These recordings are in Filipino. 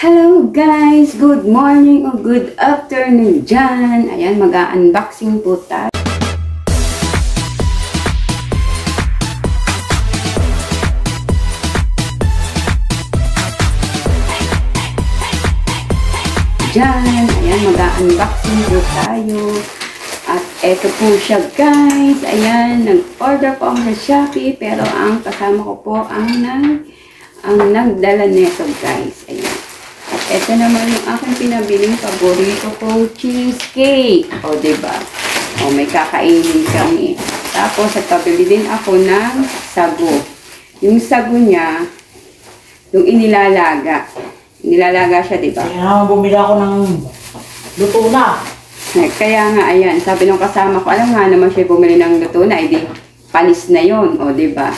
Hello guys! Good morning o good afternoon dyan. Ayan, mag-unboxing po tayo. Dyan, ayan, mag-unboxing po tayo. At eto po siya guys. Ayan, nag-order po ako sa Shopee. Pero ang kasama ko po ang nagdala nito guys. Ayan. At ito naman yung aking pinabiling paborito kong cheesecake. O, diba? O, may kakainin kami. Tapos, nagpabili din ako ng sago. Yung sago niya, yung inilalaga. Inilalaga siya, diba? Kaya naman bumili ako ng luto na. Kaya nga, ayan. Sabi nung kasama ko, alam nga naman siya bumili ng luto na. Hindi, panis na yun. O, diba?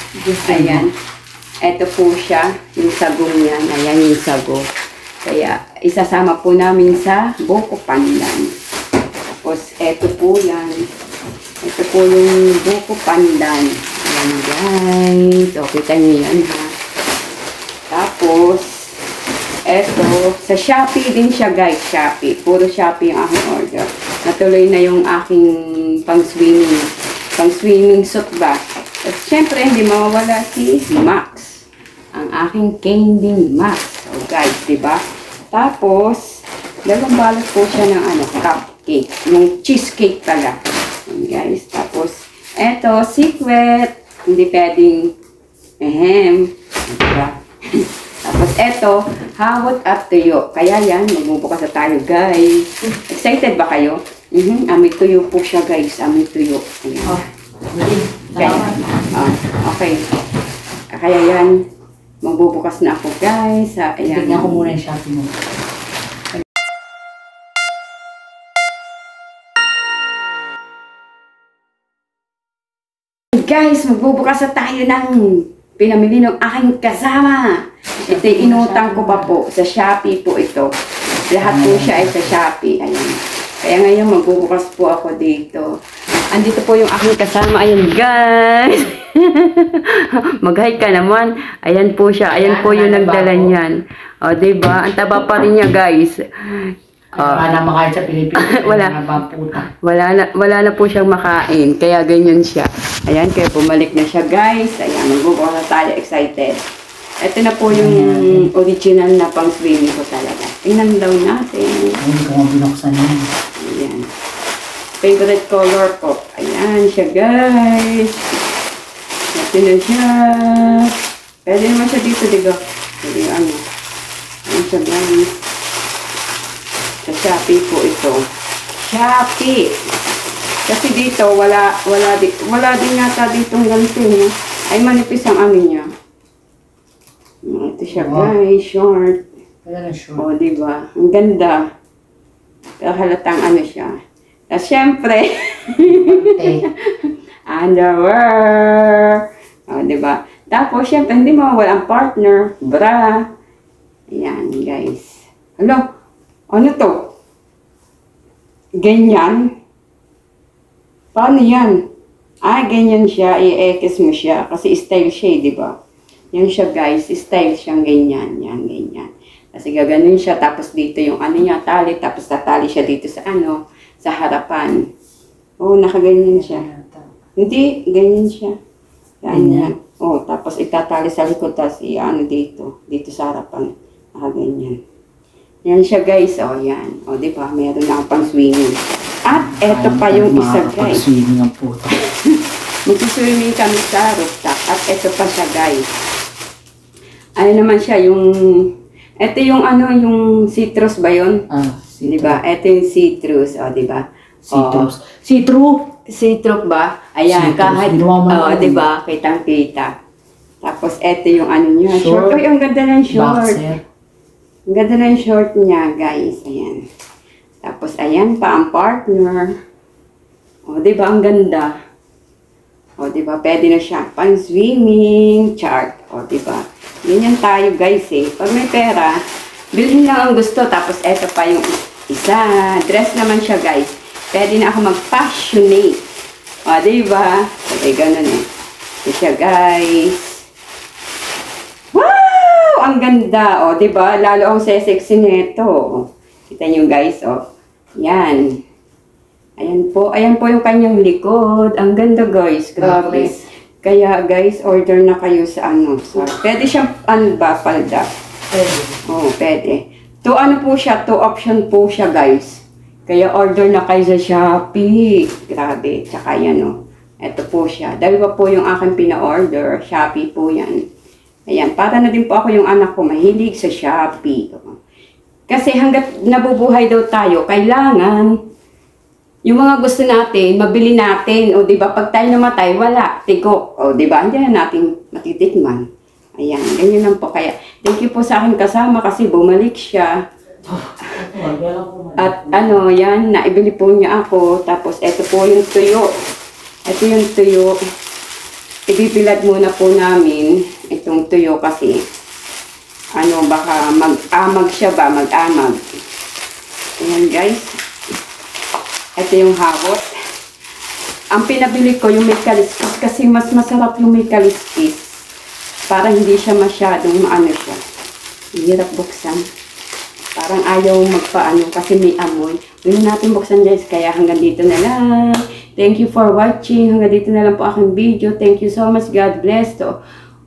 Ayan. Ito po siya. Yung sago niya. Ayan yung sago. Kaya, isasama po namin sa buko pandan. Tapos, eto po yan. Ito po yung buko pandan. Ayan guys. O, kita nyo yan ha. Tapos, eto, sa Shopee din siya guys. Shopee. Puro Shopee yung aking order. Natuloy na yung aking pang-swimming. Pang-swimming suit ba? At syempre, hindi mawawala si Max. Ang aking candy Max. So guys, diba? Tapos, dalawang balot po siya ng cupcake. Yung cheesecake pala. And guys, tapos, eto, secret. Hindi pwedeng, diba? Tapos, eto, hawot at tuyo. Kaya yan, magbubukas na tayo guys. Excited ba kayo? Amoy tuyo po siya guys. Amoy tuyo. Ayan. Okay. Kaya yan, magbubukas na ako guys. Ayan. Tignan ko muna yung Shopee mo. Guys, magbubukas na tayo ng pinamili ng aking kasama. Ito inutang ko pa po. Sa Shopee po ito. Lahat po siya ay sa Shopee. Ayan. Kaya ngayon magbubukas po ako dito. Andito po yung aking kasama. Ayan guys. Mag-hi ka naman. Ayan po siya. Ayan po yung nagdala niyan. O, diba? Ang taba pa rin niya guys. Wala na makain sa Pilipinas. Wala na po siyang makain. Kaya ganyan siya. Ayan, kaya bumalik na siya guys. Ayan, magbubukas na tayo. Excited. Ito na po yung original na pang-swimming ko talaga. Tingnan daw natin. Hindi ko nga binuksan yun. Ayan. Favorite color ko. Ayan siya guys. Ito na siya. Pwede naman siya dito, diba? Pwede Ayan siya guys. Sa Shopee po ito. Shopee! Kasi dito, wala din yata ditong ganito niya. Ay, manipis ang niya. Ito siya guys, short. O, diba? Ang ganda. Pero halatang siya. Tapos, syempre, underwear. O, diba? Tapos, syempre, hindi mawawala ang partner, bra. Ayan, guys. Ano to? Ganyan? Paano yan? Ganyan siya. I-ekis mo siya. Kasi style siya, diba? Yan siya, guys. Style siyang ganyan. Yan, ganyan. Kasi gaganon siya. Tapos dito yung niya, tali. Tapos tatali siya dito sa sa harapan. Oh, nakaganyan siya. Hindi, ganyan siya. Ganyan. Oh, tapos itatali sa likod. Tapos dito. Dito sa harapan. Nakaganyan. Yan siya guys. Oh, yan. Oh, diba? Meron na pang swimming. At eto pa yung isa guys. Swimming ang puto. Magsiswimming kami sa rooftop. At eto pa siya guys. Naman siya yung... Ito yung yung citrus ba yun? Citrus. Diba? Ito yung citrus. O, diba? Citrus. Citrus ba? Ayan, citrus. Kahit, diba? Kitang-kita. Tapos, ito yung niya. Short. Ay, ang ganda ng short. Boxer. Ang ganda ng short niya, guys. Ayan. Tapos, ayan pa ang partner. O, diba? Ang ganda. O, diba? Pwede na siya pang-swimming. Chart. O, diba? Ganyan tayo guys Pag may pera, bilhin lang ang gusto. Tapos eto pa yung isa. Dress naman siya guys. Pwede na ako mag-passionate. O, diba? Sabi ganun Ito siya guys. Wow! ang ganda. O, diba? Lalo ang sexy nito. Kita nyo guys, o. Yan. Ayan po yung kanyang likod. Ang ganda guys, grabe. Kaya guys, order na kayo sa ano. So, pwede siyang, ano ba, palda? Pwede. Oo, pwede. To ano po siya, to option po siya guys. Kaya order na kayo sa Shopee. Grabe, tsaka yan o. Ito po siya. Dalawa po yung aking pina-order. Shopee po yan. Ayan, para na din po ako yung anak ko mahilig sa Shopee. Kasi hanggat nabubuhay daw tayo, kailangan yung mga gusto natin, mabili natin. O diba, pag tayo namatay, wala. Tigo. O diba, hindi na natin matitikman. Ayan, ganyan lang po. Kaya, thank you po sa aking kasama kasi bumalik siya. At ano, yan, naibili po niya ako. Tapos, eto po yung tuyo. Ito yung tuyo. Ibibilad muna po namin itong tuyo kasi ano, baka mag-amag siya ba? Mag-amag. Ayan guys. Ito yung hawot. Ang pinabili ko yung may kaliskis kasi mas masarap yung may kaliskis. Para hindi siya masyadong maano siya. Hirap buksan. Parang ayaw magpaano kasi may amoy. Hindi natin buksan guys. Kaya hanggang dito na lang. Thank you for watching. Hanggang dito na lang po aking video. Thank you so much. God bless to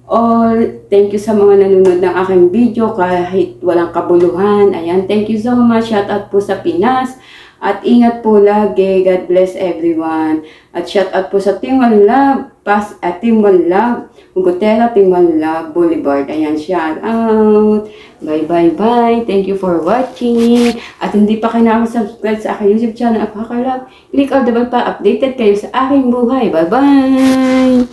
all. Thank you sa mga nanonood ng aking video kahit walang kabuluhan. Ayan. Thank you so much. Shout out po sa Pinas. At ingat po lagi. God bless everyone. At shout out po sa Team One Love. Team One Love. Ugotera Team One Love Boulevard. Ayan, shout out. Bye, bye, bye. Thank you for watching. At hindi pa kayo nakasubscribe sa aking YouTube channel, Apakalab. Click all the bell pa. Updated kayo sa aking buhay. Bye, bye.